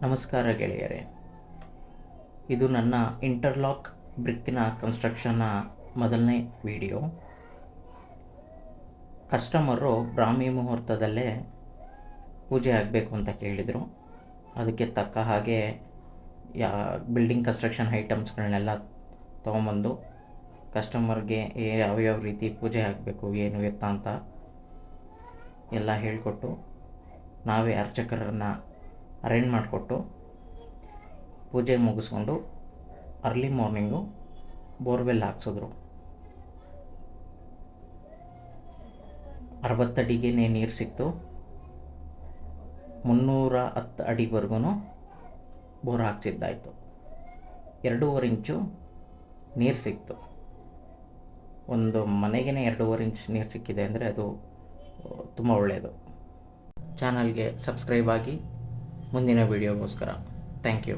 ನಮಸ್ಕಾರ ಗೆಳೆಯರೇ, ಇದು ನನ್ನ ಇಂಟರ್ಲಾಕ್ ಬ್ರಿಕ್ಕಿನ ಕನ್ಸ್ಟ್ರಕ್ಷನ್ನ ಮೊದಲನೇ ವಿಡಿಯೋ. ಕಸ್ಟಮರು ಬ್ರಾಹ್ಮಿ ಮುಹೂರ್ತದಲ್ಲೇ ಪೂಜೆ ಆಗಬೇಕು ಅಂತ ಕೇಳಿದರು. ಅದಕ್ಕೆ ತಕ್ಕ ಹಾಗೆ ಬಿಲ್ಡಿಂಗ್ ಕನ್ಸ್ಟ್ರಕ್ಷನ್ ಐಟಮ್ಸ್ಗಳನ್ನೆಲ್ಲ ತೊಗೊಂಬಂದು ಕಸ್ಟಮರ್ಗೆ ಯಾವ್ಯಾವ ರೀತಿ ಪೂಜೆ ಆಗಬೇಕು, ಏನು ಎತ್ತ ಅಂತ ಎಲ್ಲ ಹೇಳಿಕೊಟ್ಟು ನಾವೇ ಅರ್ಚಕರನ್ನು ಅರೇಂಜ್ ಮಾಡಿಕೊಟ್ಟು ಪೂಜೆ ಮುಗಿಸ್ಕೊಂಡು ಅರ್ಲಿ ಮಾರ್ನಿಂಗು ಬೋರ್ವೆಲ್ ಹಾಕ್ಸಿದ್ರು. 60 ಅಡಿಗೆ ನೀರು ಸಿಕ್ತು. 310 ಅಡಿವರೆಗೂ ಬೋರ್ ಹಾಕ್ಸಿದ್ದಾಯಿತು. 2.5 ಇಂಚು ನೀರು ಸಿಕ್ತು. ಒಂದು ಮನೆಗೇ 2.5 ಇಂಚ್ ನೀರು ಸಿಕ್ಕಿದೆ ಅಂದರೆ ಅದು ತುಂಬ ಒಳ್ಳೆಯದು. ಚಾನಲ್ಗೆ ಸಬ್ಸ್ಕ್ರೈಬ್ ಆಗಿ ಮುಂದಿನ ವಿಡಿಯೋಗೋಸ್ಕರ. Thank you.